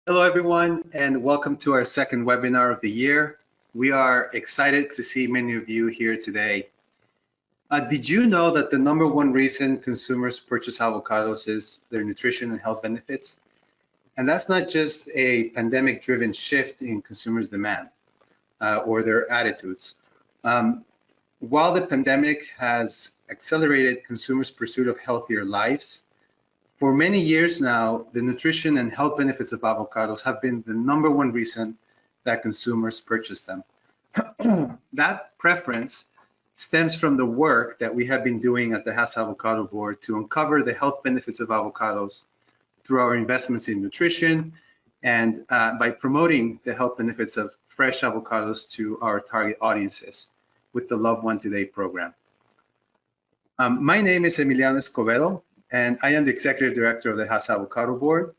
Hello, everyone, and welcome to our second webinar of the year. We are excited to see many of you here today. Did you know that the number one reason consumers purchase avocados is their nutrition and health benefits? And that's not just a pandemic-driven shift in consumers' demand or their attitudes. While the pandemic has accelerated consumers' pursuit of healthier lives, for many years now, the nutrition and health benefits of avocados have been the number one reason that consumers purchase them. That preference stems from the work that we have been doing at the Hass Avocado Board to uncover the health benefits of avocados through our investments in nutrition and by promoting the health benefits of fresh avocados to our target audiences with the Love One Today program. My name is Emiliano Escobedo, and I am the Executive Director of the Hass Avocado Board.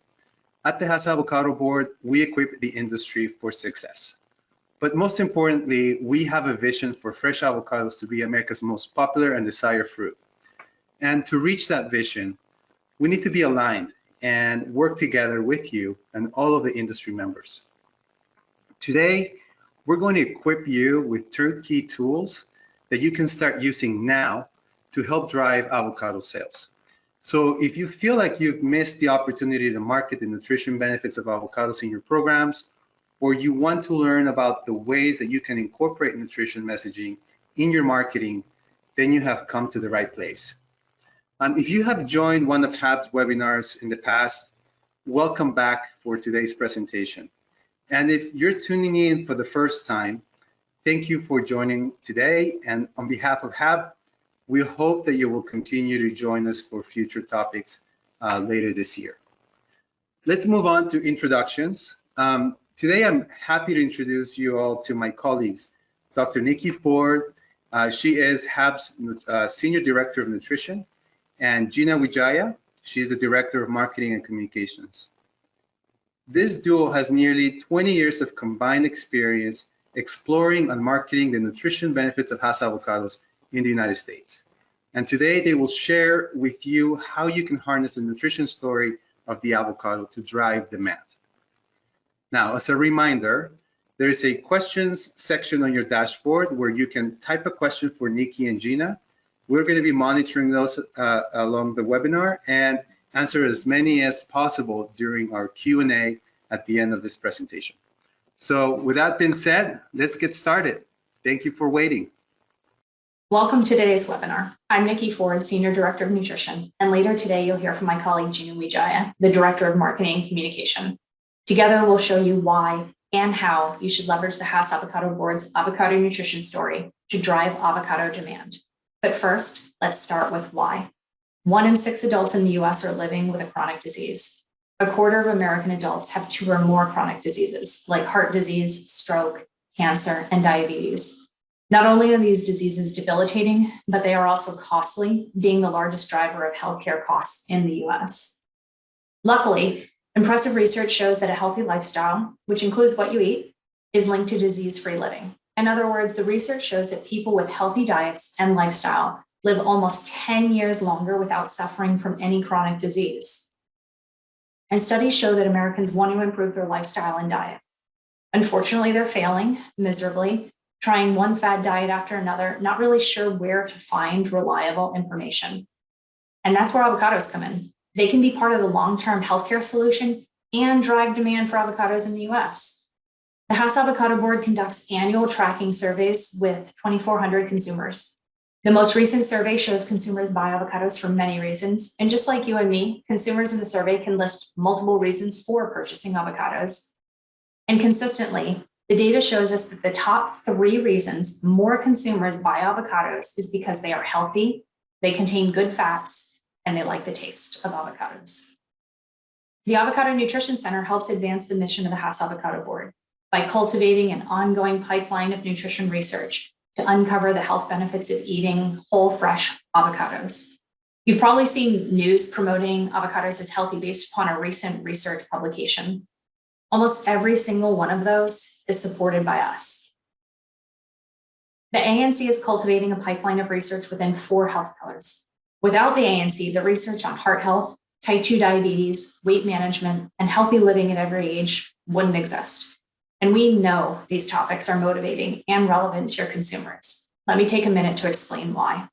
At the Hass Avocado Board, we equip the industry for success. But most importantly, we have a vision for fresh avocados to be America's most popular and desired fruit. And to reach that vision, we need to be aligned and work together with you and all of the industry members. Today, we're going to equip you with turnkey tools that you can start using now to help drive avocado sales. So if you feel like you've missed the opportunity to market the nutrition benefits of avocados in your programs, or you want to learn about the ways that you can incorporate nutrition messaging in your marketing, then you have come to the right place. If you have joined one of HAB's webinars in the past, welcome back for today's presentation. And if you're tuning in for the first time, thank you for joining today. And on behalf of HAB, we hope that you will continue to join us for future topics later this year. Let's move on to introductions. Today, I'm happy to introduce you all to my colleagues, Dr. Nikki Ford. She is HAB's Senior Director of Nutrition, and Gina Wijaya. She's the Director of Marketing and Communications. This duo has nearly 20 years of combined experience exploring and marketing the nutrition benefits of Hass avocados in the United States. And today they will share with you how you can harness the nutrition story of the avocado to drive demand. Now, as a reminder, there is a questions section on your dashboard where you can type a question for Nikki and Gina. We're going to be monitoring those along the webinar and answer as many as possible during our Q&A at the end of this presentation. So with that being said, let's get started. Thank you for waiting. Welcome to today's webinar. I'm Nikki Ford, Senior Director of Nutrition, and later today you'll hear from my colleague Gina Wijaya, the Director of Marketing and Communication. Together we'll show you why and how you should leverage the Hass Avocado Board's avocado nutrition story to drive avocado demand. But first, let's start with why. 1 in 6 adults in the US are living with a chronic disease. A quarter of American adults have 2 or more chronic diseases like heart disease, stroke, cancer, and diabetes. Not only are these diseases debilitating, but they are also costly, being the largest driver of healthcare costs in the US. Luckily, impressive research shows that a healthy lifestyle, which includes what you eat, is linked to disease-free living. In other words, the research shows that people with healthy diets and lifestyle live almost 10 years longer without suffering from any chronic disease. And studies show that Americans want to improve their lifestyle and diet. Unfortunately, they're failing miserably, trying one fad diet after another, not really sure where to find reliable information. And that's where avocados come in. They can be part of the long-term healthcare solution and drive demand for avocados in the US. The Hass Avocado Board conducts annual tracking surveys with 2,400 consumers. The most recent survey shows consumers buy avocados for many reasons. And just like you and me, consumers in the survey can list multiple reasons for purchasing avocados. And consistently, the data shows us that the top 3 reasons more consumers buy avocados is because they are healthy, they contain good fats, and they like the taste of avocados. The Avocado Nutrition Center helps advance the mission of the Hass Avocado Board by cultivating an ongoing pipeline of nutrition research to uncover the health benefits of eating whole, fresh avocados. You've probably seen news promoting avocados as healthy based upon a recent research publication. Almost every single one of those is supported by us. The ANC is cultivating a pipeline of research within 4 health pillars. Without the ANC, the research on heart health, type 2 diabetes, weight management, and healthy living at every age wouldn't exist. And we know these topics are motivating and relevant to your consumers. Let me take a minute to explain why.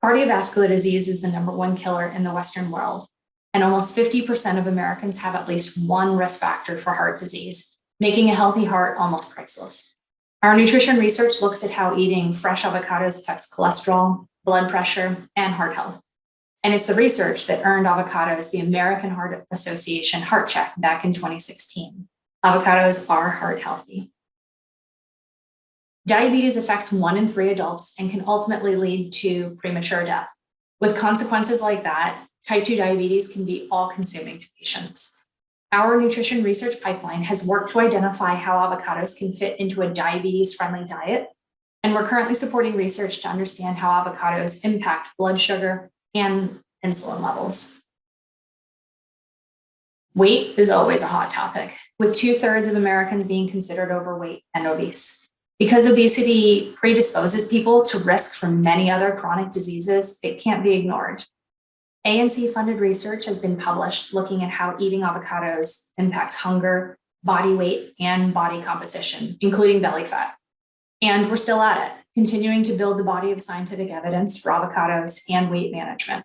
Cardiovascular disease is the #1 killer in the Western world, and almost 50% of Americans have at least one risk factor for heart disease, making a healthy heart almost priceless. Our nutrition research looks at how eating fresh avocados affects cholesterol, blood pressure, and heart health. And it's the research that earned Avocados the American Heart Association Heart Check back in 2016. Avocados are heart healthy. Diabetes affects 1 in 3 adults and can ultimately lead to premature death. With consequences like that, type 2 diabetes can be all-consuming to patients. Our nutrition research pipeline has worked to identify how avocados can fit into a diabetes-friendly diet, and we're currently supporting research to understand how avocados impact blood sugar and insulin levels. Weight is always a hot topic, with 2/3 of Americans being considered overweight and obese. Because obesity predisposes people to risk from many other chronic diseases, it can't be ignored. ANC-funded research has been published looking at how eating avocados impacts hunger, body weight, and body composition, including belly fat. And we're still at it, continuing to build the body of scientific evidence for avocados and weight management.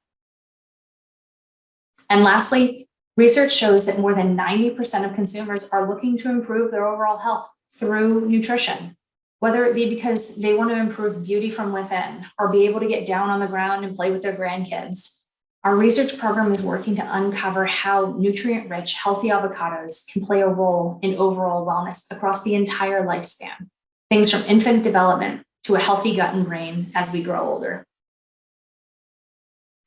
And lastly, research shows that more than 90% of consumers are looking to improve their overall health through nutrition, whether it be because they want to improve beauty from within or be able to get down on the ground and play with their grandkids. Our research program is working to uncover how nutrient-rich, healthy avocados can play a role in overall wellness across the entire lifespan, things from infant development to a healthy gut and brain as we grow older.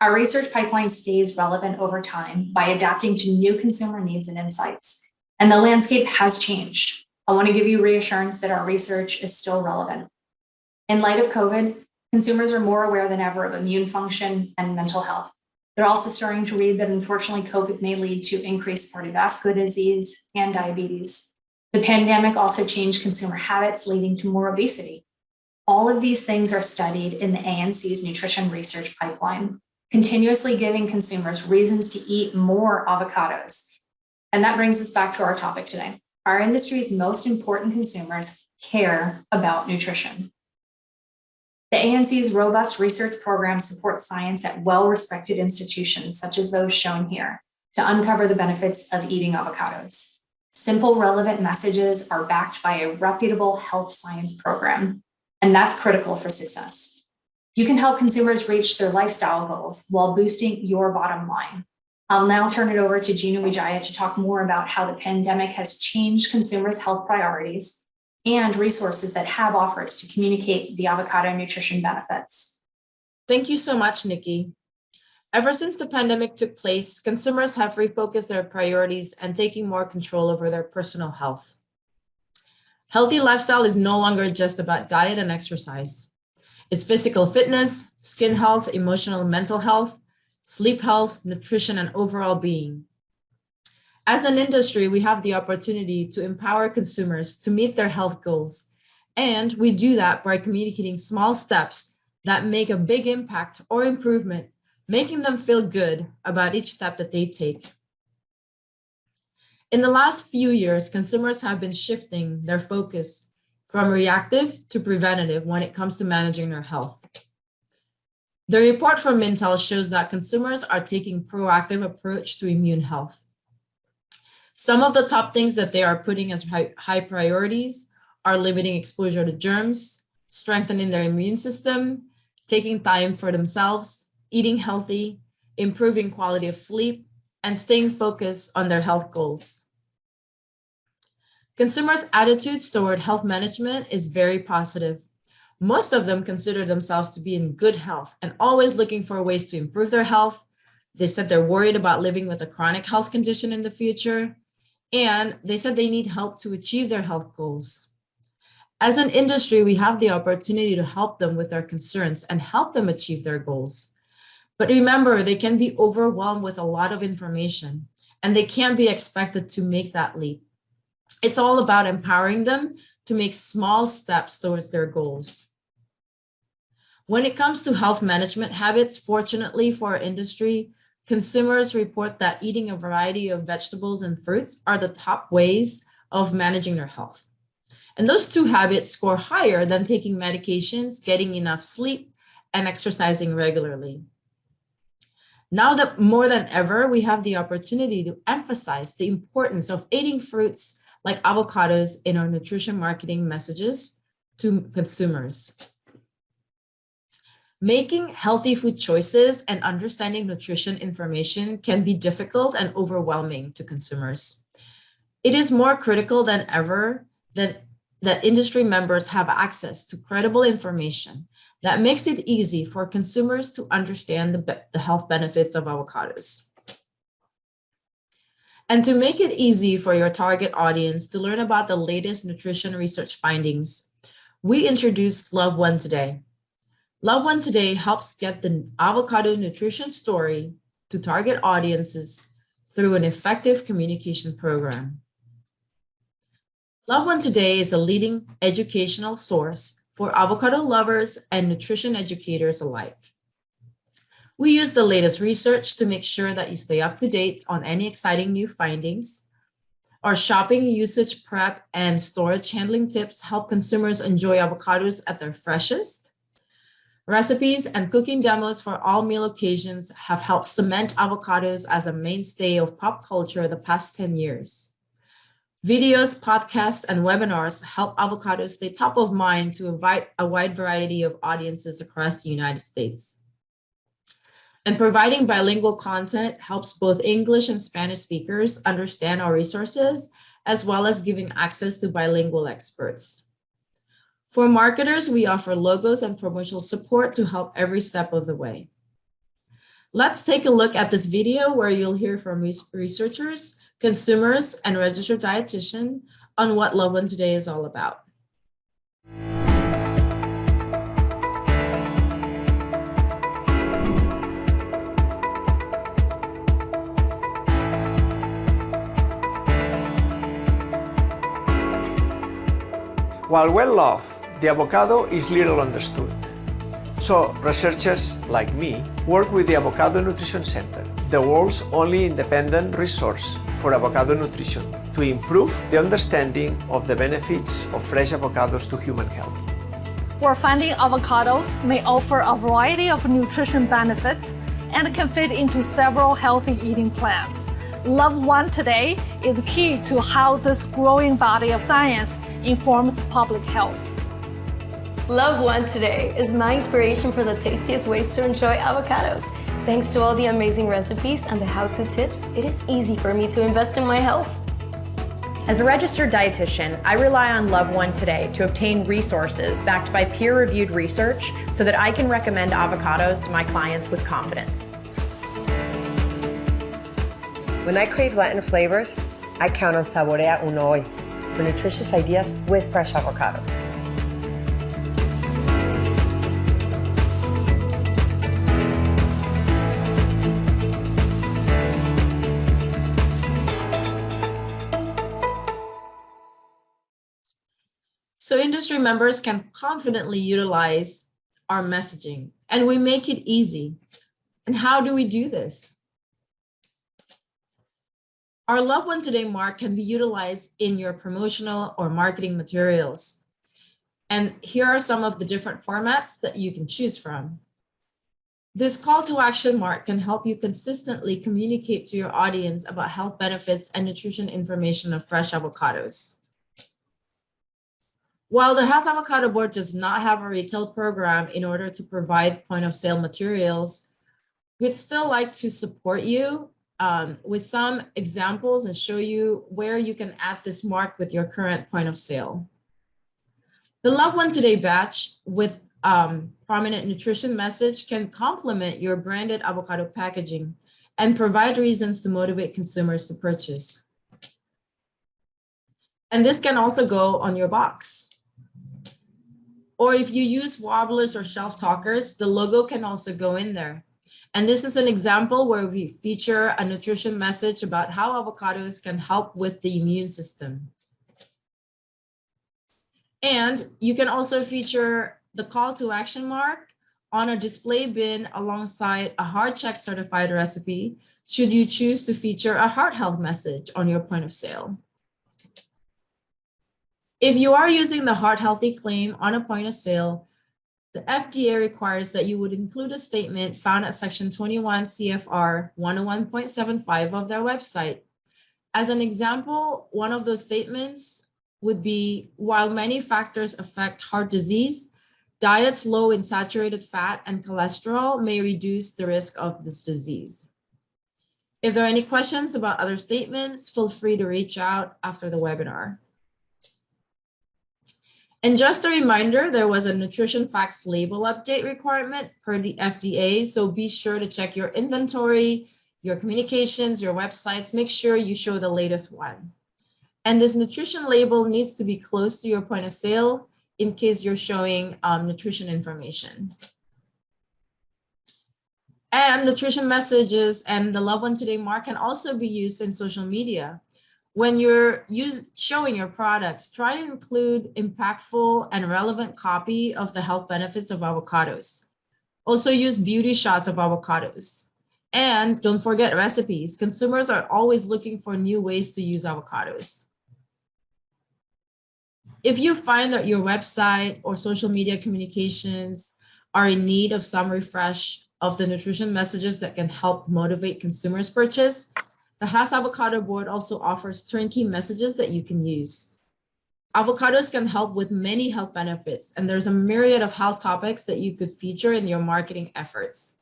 Our research pipeline stays relevant over time by adapting to new consumer needs and insights, and the landscape has changed. I want to give you reassurance that our research is still relevant. In light of COVID, consumers are more aware than ever of immune function and mental health. They're also starting to read that unfortunately COVID may lead to increased cardiovascular disease and diabetes. The pandemic also changed consumer habits, leading to more obesity. All of these things are studied in the ANC's nutrition research pipeline, continuously giving consumers reasons to eat more avocados. And that brings us back to our topic today. Our industry's most important consumers care about nutrition. The ANC's robust research program supports science at well-respected institutions, such as those shown here, to uncover the benefits of eating avocados. Simple, relevant messages are backed by a reputable health science program, and that's critical for success. You can help consumers reach their lifestyle goals while boosting your bottom line. I'll now turn it over to Gina Wijaya to talk more about how the pandemic has changed consumers' health priorities and resources that have offers to communicate the avocado nutrition benefits. Thank you so much, Nikki. Ever since the pandemic took place, consumers have refocused their priorities and taking more control over their personal health. Healthy lifestyle is no longer just about diet and exercise. It's physical fitness, skin health, emotional and mental health, sleep health, nutrition, and overall being. As an industry, we have the opportunity to empower consumers to meet their health goals. And we do that by communicating small steps that make a big impact or improvement, making them feel good about each step that they take. In the last few years, consumers have been shifting their focus from reactive to preventative when it comes to managing their health. The report from Mintel shows that consumers are taking a proactive approach to immune health. Some of the top things that they are putting as high priorities are limiting exposure to germs, strengthening their immune system, taking time for themselves, eating healthy, improving quality of sleep, and staying focused on their health goals. Consumers' attitudes toward health management is very positive. Most of them consider themselves to be in good health and always looking for ways to improve their health. They said they're worried about living with a chronic health condition in the future. And they said they need help to achieve their health goals. As an industry, we have the opportunity to help them with their concerns and help them achieve their goals. But remember, they can be overwhelmed with a lot of information, and they can't be expected to make that leap. It's all about empowering them to make small steps towards their goals. When it comes to health management habits, fortunately for our industry, consumers report that eating a variety of vegetables and fruits are the top ways of managing their health. And those two habits score higher than taking medications, getting enough sleep, and exercising regularly. Now that more than ever, we have the opportunity to emphasize the importance of eating fruits like avocados in our nutrition marketing messages to consumers. Making healthy food choices and understanding nutrition information can be difficult and overwhelming to consumers. It is more critical than ever that industry members have access to credible information that makes it easy for consumers to understand the health benefits of avocados. And to make it easy for your target audience to learn about the latest nutrition research findings, we introduced Love One Today. Love One Today helps get the avocado nutrition story to target audiences through an effective communication program. Love One Today is a leading educational source for avocado lovers and nutrition educators alike. We use the latest research to make sure that you stay up to date on any exciting new findings. Our shopping, usage prep, and storage handling tips help consumers enjoy avocados at their freshest. Recipes and cooking demos for all meal occasions have helped cement avocados as a mainstay of pop culture the past 10 years. Videos, podcasts, and webinars help avocados stay top of mind to invite a wide variety of audiences across the United States. And providing bilingual content helps both English and Spanish speakers understand our resources, as well as giving access to bilingual experts. For marketers, we offer logos and promotional support to help every step of the way. Let's take a look at this video where you'll hear from researchers, consumers, and registered dietitian on what Love One Today is all about. While well loved, the avocado is little understood. So researchers like me work with the Avocado Nutrition Center, the world's only independent resource for avocado nutrition, to improve the understanding of the benefits of fresh avocados to human health. We're finding avocados may offer a variety of nutrition benefits and can fit into several healthy eating plans. Love One Today is key to how this growing body of science informs public health. Love One Today is my inspiration for the tastiest ways to enjoy avocados. Thanks to all the amazing recipes and the how-to tips, it is easy for me to invest in my health. As a registered dietitian, I rely on Love One Today to obtain resources backed by peer-reviewed research so that I can recommend avocados to my clients with confidence. When I crave Latin flavors, I count on Saborea Uno Hoy for nutritious ideas with fresh avocados. So industry members can confidently utilize our messaging, and we make it easy. And how do we do this? Our Love One Today mark can be utilized in your promotional or marketing materials. And here are some of the different formats that you can choose from. This call to action mark can help you consistently communicate to your audience about health benefits and nutrition information of fresh avocados. While the Hass Avocado Board does not have a retail program in order to provide point of sale materials, we'd still like to support you with some examples and show you where you can add this mark with your current point of sale. The Love One Today batch with prominent nutrition message can complement your branded avocado packaging and provide reasons to motivate consumers to purchase. And this can also go on your box. Or if you use wobblers or shelf talkers, the logo can also go in there. And this is an example where we feature a nutrition message about how avocados can help with the immune system. And you can also feature the call to action mark on a display bin alongside a heart check certified recipe, should you choose to feature a heart health message on your point of sale. If you are using the heart healthy claim on a point of sale, the FDA requires that you would include a statement found at section 21 CFR 101.75 of their website. As an example, one of those statements would be, while many factors affect heart disease, diets low in saturated fat and cholesterol may reduce the risk of this disease. If there are any questions about other statements, feel free to reach out after the webinar. And just a reminder, there was a nutrition facts label update requirement per the FDA, so be sure to check your inventory, your communications, your websites, make sure you show the latest one. And this nutrition label needs to be close to your point of sale in case you're showing nutrition information. And nutrition messages and the Love One Today mark can also be used in social media. When you're showing your products, try to include impactful and relevant copy of the health benefits of avocados. Also use beauty shots of avocados. And don't forget recipes. Consumers are always looking for new ways to use avocados. If you find that your website or social media communications are in need of some refresh of the nutrition messages that can help motivate consumers' purchase, the Hass Avocado Board also offers turnkey messages that you can use. Avocados can help with many health benefits, and there's a myriad of health topics that you could feature in your marketing efforts.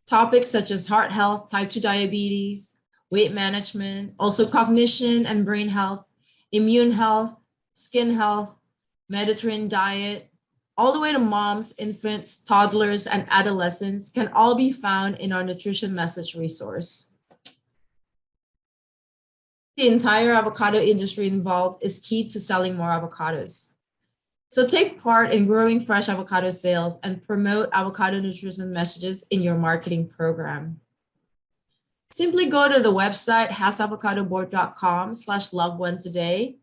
Topics such as heart health, type 2 diabetes, weight management, also cognition and brain health, immune health, skin health, Mediterranean diet, all the way to moms, infants, toddlers, and adolescents can all be found in our nutrition message resource. The entire avocado industry involved is key to selling more avocados. So take part in growing fresh avocado sales and promote avocado nutrition messages in your marketing program. Simply go to the website hassavocadoboard.com/loveonetoday,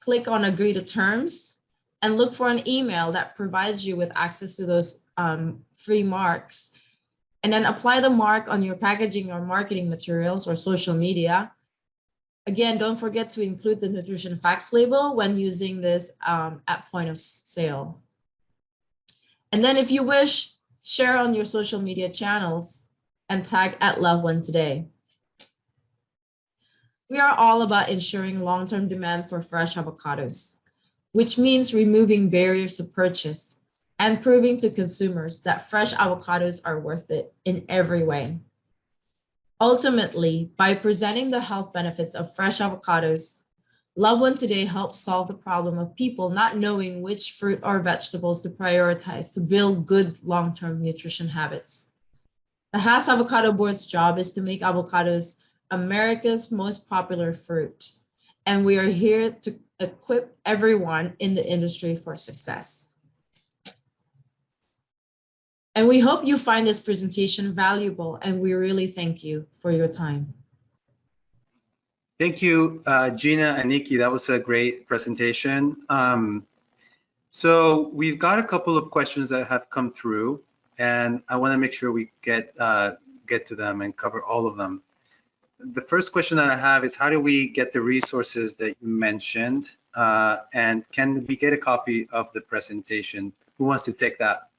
click on agree to terms, and look for an email that provides you with access to those free marks. And then apply the mark on your packaging or marketing materials or social media. Again, don't forget to include the nutrition facts label when using this at point of sale. And then if you wish, share on your social media channels and tag @LoveOneToday. We are all about ensuring long-term demand for fresh avocados, which means removing barriers to purchase and proving to consumers that fresh avocados are worth it in every way. Ultimately, by presenting the health benefits of fresh avocados, Love One Today helps solve the problem of people not knowing which fruit or vegetables to prioritize to build good long-term nutrition habits. The Hass Avocado Board's job is to make avocados America's most popular fruit, and we are here to equip everyone in the industry for success. And we hope you find this presentation valuable, and we really thank you for your time. Thank you, Gina and Nikki. That was a great presentation. So we've got a couple of questions that have come through, and I want to make sure we get to them and cover all of them. The first question that I have is, how do we get the resources that you mentioned? And can we get a copy of the presentation? Who wants to take that?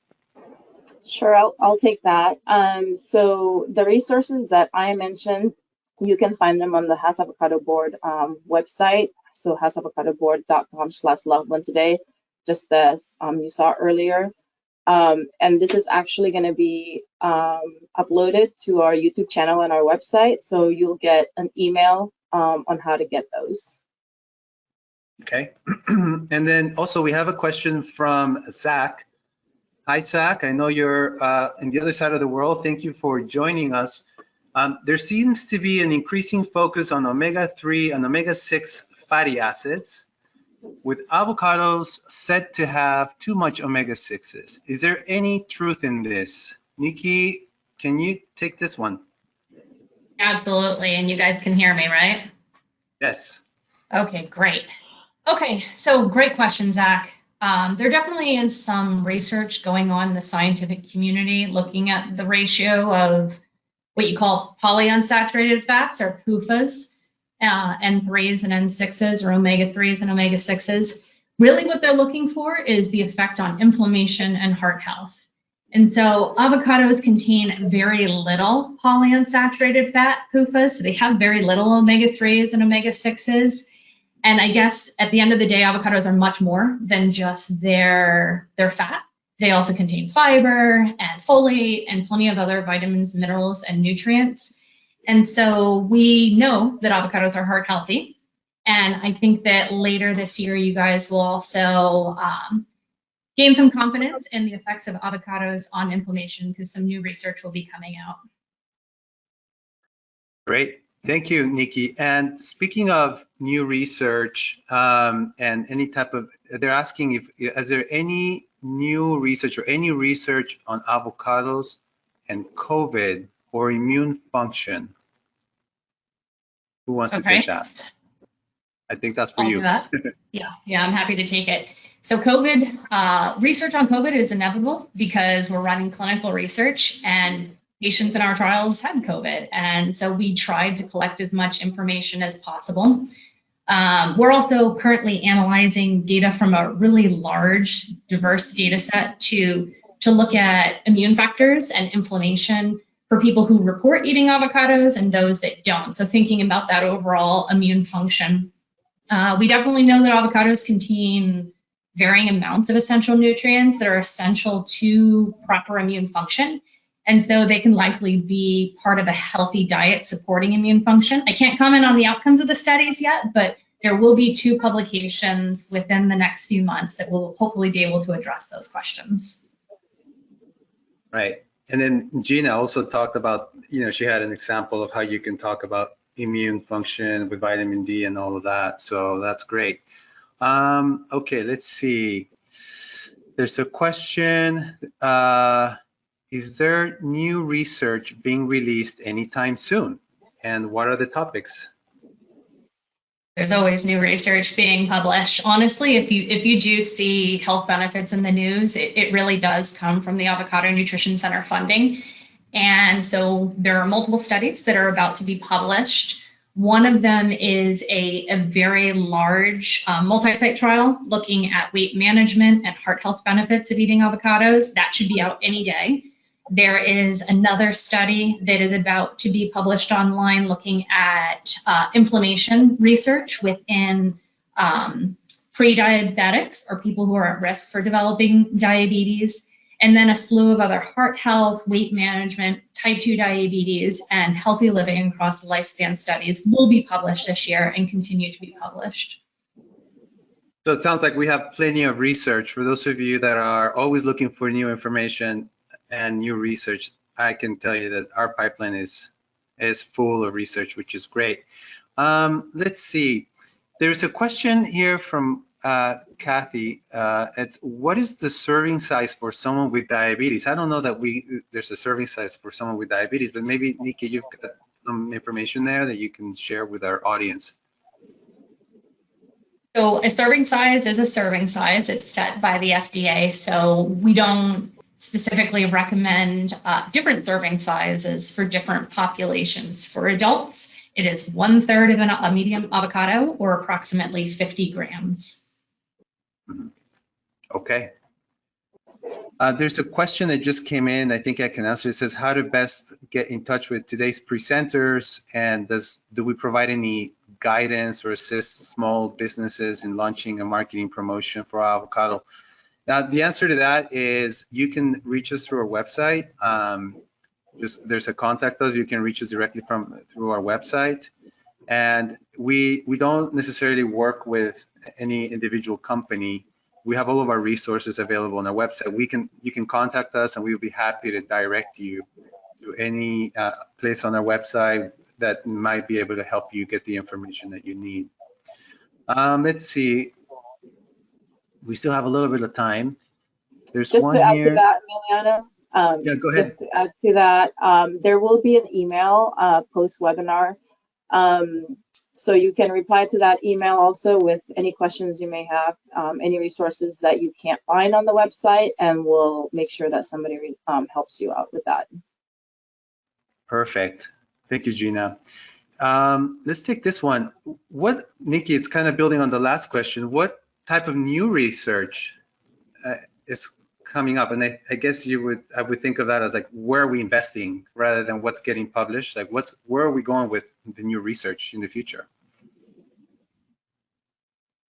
Sure, I'll take that. So the resources that I mentioned, you can find them on the Hass Avocado Board website. So hassavocadoboard.com/loveonetoday, just as you saw earlier. And this is actually going to be uploaded to our YouTube channel and our website. So you'll get an email on how to get those. Okay. And then also we have a question from Zach. Hi, Zach. I know you're in the other side of the world. Thank you for joining us. There seems to be an increasing focus on omega-3 and omega-6 fatty acids, with avocados said to have too much omega-6s. Is there any truth in this? Nikki, can you take this one? Absolutely. And you guys can hear me, right? Yes. Okay, great. Okay, so great question, Zach. There definitely is some research going on in the scientific community looking at the ratio of what you call polyunsaturated fats, or PUFAs, N3s and N6s, or omega-3s and omega-6s. Really what they're looking for is the effect on inflammation and heart health. And so avocados contain very little polyunsaturated fat, PUFAs, so they have very little omega-3s and omega-6s. And I guess at the end of the day, avocados are much more than just their fat. They also contain fiber and folate and plenty of other vitamins, minerals, and nutrients. And so we know that avocados are heart healthy. And I think that later this year, you guys will also gain some confidence in the effects of avocados on inflammation, because some new research will be coming out. Great. Thank you, Nikki. And speaking of new research and any type of, they're asking if, is there any new research or any research on avocados and COVID or immune function? Who wants to take that? I think that's for I'll you. do that. Yeah, I'm happy to take it. So COVID, research on COVID is inevitable because we're running clinical research and patients in our trials had COVID. And so we tried to collect as much information as possible. We're also currently analyzing data from a really large, diverse data set to look at immune factors and inflammation for people who report eating avocados and those that don't. So thinking about that overall immune function. We definitely know that avocados contain varying amounts of essential nutrients that are essential to proper immune function. And so they can likely be part of a healthy diet supporting immune function. I can't comment on the outcomes of the studies yet, but there will be 2 publications within the next few months that will hopefully be able to address those questions. Right. And then Gina also talked about, she had an example of how you can talk about immune function with vitamin D and all of that. So that's great. Okay, let's see. There's a question. Is there new research being released anytime soon? And what are the topics? There's always new research being published. Honestly, if you do see health benefits in the news, it really does come from the Avocado Nutrition Center funding. And so there are multiple studies that are about to be published. One of them is a very large multi-site trial looking at weight management and heart health benefits of eating avocados. That should be out any day. There is another study that is about to be published online looking at inflammation research within pre-diabetics or people who are at risk for developing diabetes. And then a slew of other heart health, weight management, type 2 diabetes, and healthy living across the lifespan studies will be published this year and continue to be published. So it sounds like we have plenty of research. For those of you that are always looking for new information and new research, I can tell you that our pipeline is full of research, which is great. Let's see. There's a question here from Kathy. It's what is the serving size for someone with diabetes? I don't know that there's a serving size for someone with diabetes, but maybe Nikki, you've got some information there that you can share with our audience. So a serving size is a serving size. It's set by the FDA. So we don't specifically recommend different serving sizes for different populations. For adults, it is 1/3 of a medium avocado, or approximately 50 grams. Okay. There's a question that just came in. I think I can answer. It says how to best get in touch with today's presenters, and do we provide any guidance or assist small businesses in launching a marketing promotion for avocado? Now, the answer to that is you can reach us through our website. There's a contact us. You can reach us directly through our website. And we don't necessarily work with any individual company. We have all of our resources available on our website. You can contact us, and we will be happy to direct you to any place on our website that might be able to help you get the information that you need. Let's see. We still have a little bit of time. There's just one to add here. to that, Miliana. Yeah, go ahead. Just to add to that, there will be an email post-webinar So you can reply to that email also with any questions you may have, any resources that you can't find on the website, and we'll make sure that somebody helps you out with that. Perfect. Thank you, Gina. Let's take this one. Nikki, it's kind of building on the last question. What type of new research is coming up? And I guess I would think of that as like, where are we investing rather than what's getting published? Like where are we going with the new research in the future?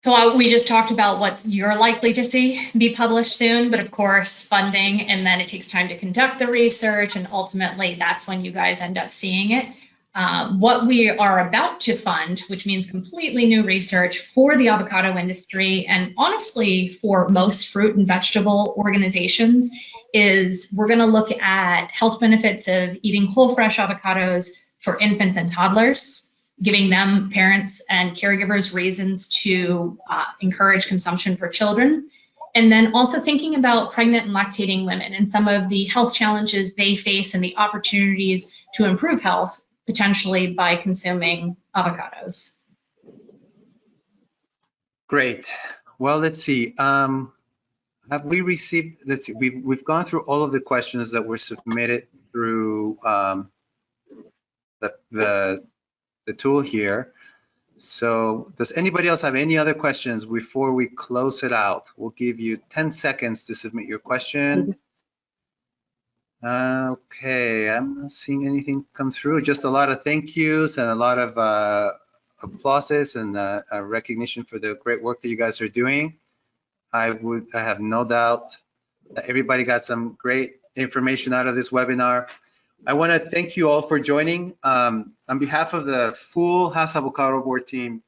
So we just talked about what you're likely to see be published soon, but of course funding, and then it takes time to conduct the research, and ultimately that's when you guys end up seeing it. What we are about to fund, which means completely new research for the avocado industry, and honestly for most fruit and vegetable organizations, is we're going to look at health benefits of eating whole fresh avocados for infants and toddlers, giving them, parents and caregivers, reasons to encourage consumption for children. And then also thinking about pregnant and lactating women and some of the health challenges they face and the opportunities to improve health potentially by consuming avocados. Great. Well, let's see. Have we received, let's see, we've gone through all of the questions that were submitted through the tool here. So does anybody else have any other questions before we close it out? We'll give you 10 seconds to submit your question. Okay, I'm not seeing anything come through. Just a lot of thank yous and a lot of applauses and recognition for the great work that you guys are doing. I have no doubt that everybody got some great information out of this webinar. I want to thank you all for joining. On behalf of the full Hass Avocado Board team,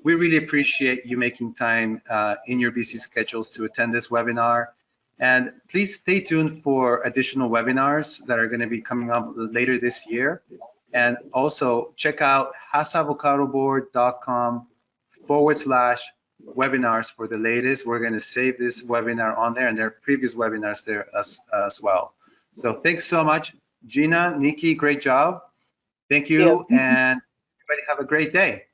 we really appreciate you making time in your busy schedules to attend this webinar. And please stay tuned for additional webinars that are going to be coming up later this year. And also check out hassavocadoboard.com/webinars for the latest. We're going to save this webinar on there, and there are previous webinars there as well. So thanks so much, Gina, Nikki, great job. Thank you, and everybody have a great day.